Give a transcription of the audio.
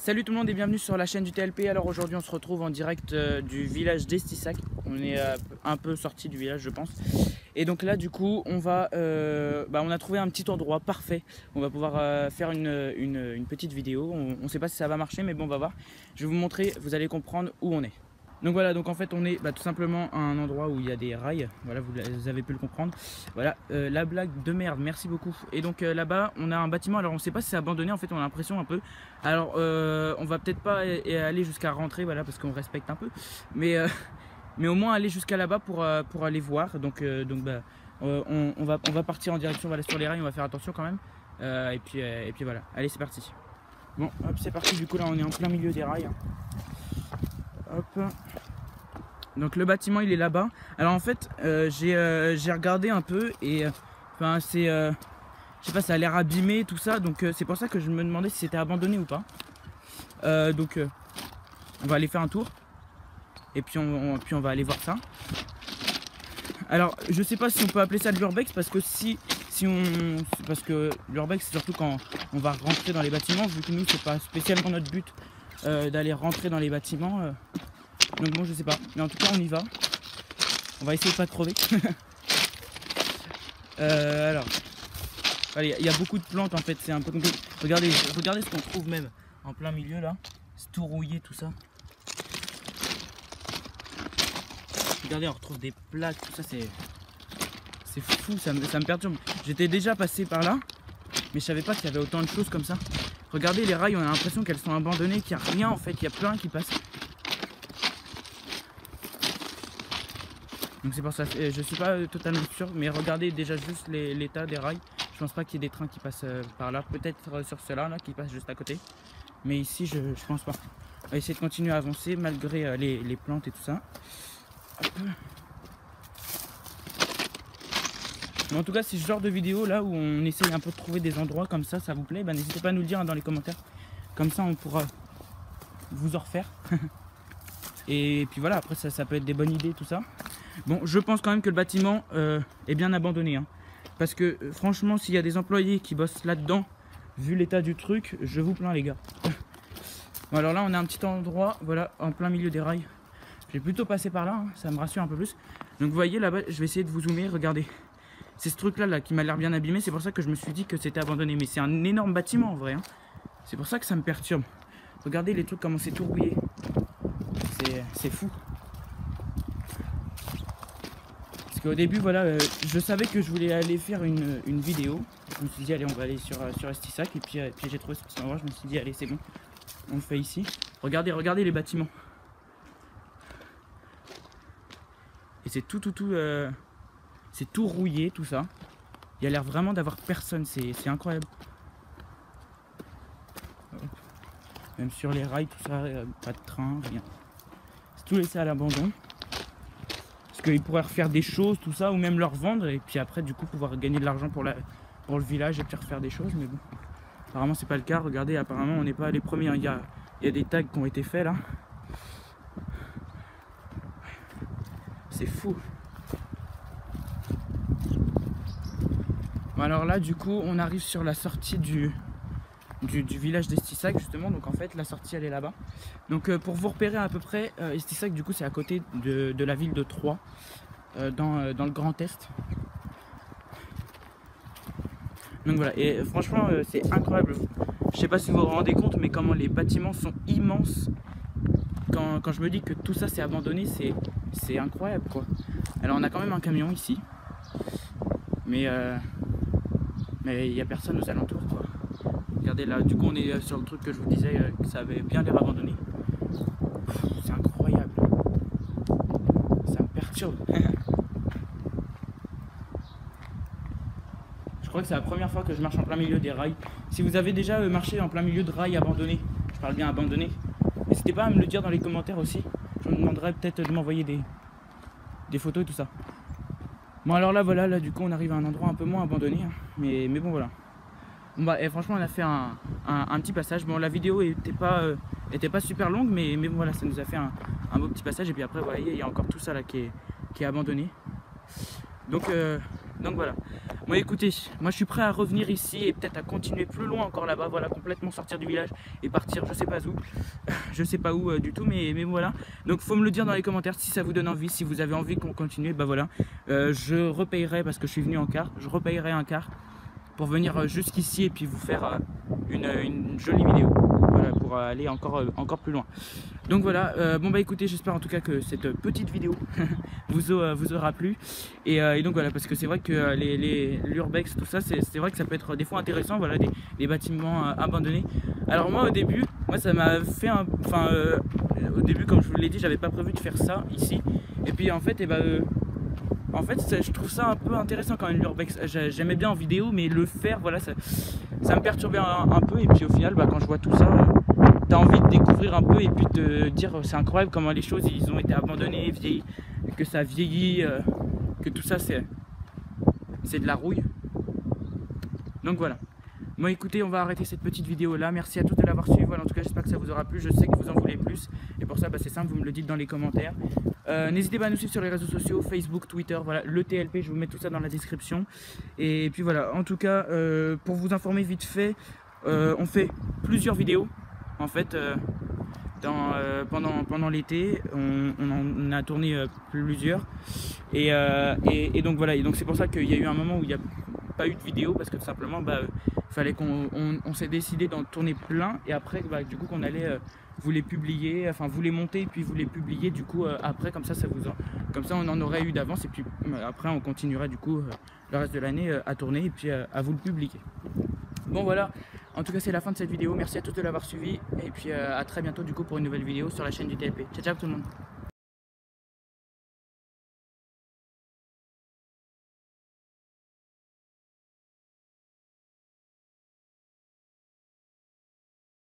Salut tout le monde et bienvenue sur la chaîne du TLP. Alors aujourd'hui on se retrouve en direct du village d'Estissac. On est un peu sorti du village je pense. Et donc là du coup on va on a trouvé un petit endroit parfait. On va pouvoir faire une petite vidéo. On ne sait pas si ça va marcher mais bon on va voir. Je vais vous montrer, vous allez comprendre où on est. Donc voilà, donc en fait on est tout simplement à un endroit où il y a des rails, voilà vous avez pu le comprendre. Voilà, la blague de merde, merci beaucoup. Et donc là-bas on a un bâtiment, alors on sait pas si c'est abandonné en fait, on a l'impression un peu. Alors on va peut-être pas aller jusqu'à rentrer, voilà, parce qu'on respecte un peu. Mais au moins aller jusqu'à là-bas pour aller voir. Donc on va partir en direction, voilà, sur les rails, on va faire attention quand même. Et puis voilà, allez c'est parti. Bon hop c'est parti, du coup là on est en plein milieu des rails. Hop. Donc le bâtiment il est là-bas. Alors en fait j'ai regardé un peu et enfin c'est je sais pas, ça a l'air abîmé tout ça, donc c'est pour ça que je me demandais si c'était abandonné ou pas. On va aller faire un tour et puis on va aller voir ça. Alors je sais pas si on peut appeler ça de l'urbex, parce que parce que l'urbex c'est surtout quand on va rentrer dans les bâtiments, vu que nous c'est pas spécialement notre but d'aller rentrer dans les bâtiments. Donc bon je sais pas, mais en tout cas on y va. On va essayer de pas crever. Alors il y a beaucoup de plantes en fait, c'est un peu compliqué. Regardez ce qu'on trouve même en plein milieu là. C'est tout rouillé tout ça. Regardez, on retrouve des plaques, tout ça, c'est fou, ça me perturbe. J'étais déjà passé par là, mais je savais pas qu'il y avait autant de choses comme ça. Regardez les rails, on a l'impression qu'elles sont abandonnées, qu'il n'y a rien en fait, il y a plein qui passent. Donc c'est pour ça, je suis pas totalement sûr, mais regardez déjà juste l'état des rails. Je pense pas qu'il y ait des trains qui passent par là, peut-être sur ceux-là là, qui passent juste à côté. Mais ici je pense pas. On va essayer de continuer à avancer malgré les plantes et tout ça. Hop. Mais en tout cas c'est ce genre de vidéo là où on essaye un peu de trouver des endroits comme ça vous plaît, n'hésitez pas à nous le dire dans les commentaires. Comme ça on pourra vous en refaire. Et puis voilà, après ça peut être des bonnes idées tout ça. Bon, je pense quand même que le bâtiment est bien abandonné, hein. Parce que franchement s'il y a des employés qui bossent là-dedans, vu l'état du truc, je vous plains les gars. Bon, alors là on a un petit endroit, voilà, en plein milieu des rails. Je vais plutôt passer par là, hein, ça me rassure un peu plus. Donc vous voyez là-bas, je vais essayer de vous zoomer, regardez. C'est ce truc là qui m'a l'air bien abîmé, c'est pour ça que je me suis dit que c'était abandonné. Mais c'est un énorme bâtiment en vrai, hein. C'est pour ça que ça me perturbe. Regardez les trucs, comment c'est tout rouillé. C'est fou. Parce qu'au début, voilà, je savais que je voulais aller faire une vidéo. Je me suis dit, allez, on va aller sur Estissac. Et puis j'ai trouvé ce petit endroit, je me suis dit, allez, c'est bon, on le fait ici. Regardez les bâtiments. Et c'est c'est tout rouillé, tout ça. Il y a l'air vraiment d'avoir personne, c'est incroyable. Même sur les rails, tout ça, pas de train, rien. C'est tout laissé à l'abandon. Parce qu'ils pourraient refaire des choses, tout ça, ou même leur vendre. Et puis après, du coup, pouvoir gagner de l'argent pour le village et puis refaire des choses. Mais bon, apparemment, c'est pas le cas. Regardez, apparemment, on n'est pas les premiers. Il y a des tags qui ont été faits là. C'est fou. Bon, alors là du coup on arrive sur la sortie du village d'Estissac justement. Donc en fait la sortie elle est là-bas. Donc pour vous repérer à peu près, Estissac du coup c'est à côté de la ville de Troyes, dans le Grand Est. Donc voilà, et franchement c'est incroyable. Je sais pas si vous vous rendez compte, mais comment les bâtiments sont immenses. Quand je me dis que tout ça c'est abandonné, c'est incroyable quoi. Alors on a quand même un camion ici, mais il n'y a personne aux alentours quoi. Regardez là, du coup on est sur le truc que je vous disais, que ça avait bien l'air abandonné. C'est incroyable. Ça me perturbe. Je crois que c'est la première fois que je marche en plein milieu des rails. Si vous avez déjà marché en plein milieu de rails abandonnés, je parle bien abandonnés, n'hésitez pas à me le dire dans les commentaires aussi. Je me demanderai peut-être de m'envoyer des photos et tout ça. Bon alors là voilà, là du coup on arrive à un endroit un peu moins abandonné, hein. Mais bon voilà. Bon, et franchement on a fait un petit passage. Bon la vidéo était pas super longue, mais bon voilà, ça nous a fait un beau petit passage. Et puis après vous voyez il y a encore tout ça là qui est abandonné. Donc Donc voilà. Bon écoutez, moi je suis prêt à revenir ici et peut-être à continuer plus loin encore là-bas, voilà, complètement sortir du village et partir je sais pas où, je sais pas où du tout, mais voilà. Donc faut me le dire dans les commentaires si ça vous donne envie, si vous avez envie qu'on continue, bah voilà. Je repayerai parce que je suis venu en car, je repayerai un car pour venir jusqu'ici et puis vous faire une jolie vidéo, voilà, pour aller encore plus loin. Donc voilà, bon bah écoutez, j'espère en tout cas que cette petite vidéo vous aura plu. Et donc voilà, parce que c'est vrai que l'urbex, tout ça, c'est vrai que ça peut être des fois intéressant, voilà, des bâtiments abandonnés. Alors moi au début, ça m'a fait au début, comme je vous l'ai dit, j'avais pas prévu de faire ça ici. Et puis en fait, je trouve ça un peu intéressant quand même l'urbex. J'aimais bien en vidéo, mais le faire, voilà, ça me perturbait un peu. Et puis au final, quand je vois tout ça, t'as envie de découvrir un peu et puis de dire c'est incroyable comment les choses ils ont été abandonnées, vieillis, que ça vieillit, que tout ça c'est de la rouille. Donc voilà. Bon écoutez, on va arrêter cette petite vidéo là. Merci à tous de l'avoir suivi. Voilà, en tout cas j'espère que ça vous aura plu. Je sais que vous en voulez plus. Et pour ça c'est simple, vous me le dites dans les commentaires. N'hésitez pas à nous suivre sur les réseaux sociaux, Facebook, Twitter, voilà, le TLP, je vous mets tout ça dans la description. Et puis voilà, en tout cas, pour vous informer vite fait, on fait plusieurs vidéos. En fait, pendant l'été, on en a tourné plusieurs. Et donc voilà, et donc c'est pour ça qu'il y a eu un moment où il n'y a pas eu de vidéo, parce que tout simplement, fallait on s'est décidé d'en tourner plein. Et après, du coup, qu'on allait vous les publier, enfin vous les monter et puis vous les publier du coup après, comme ça on en aurait eu d'avance. Et puis après, on continuerait du coup le reste de l'année à tourner et puis à vous le publier. Bon voilà, en tout cas c'est la fin de cette vidéo, merci à tous de l'avoir suivi et puis à très bientôt du coup pour une nouvelle vidéo sur la chaîne du TLP. Ciao ciao tout le monde.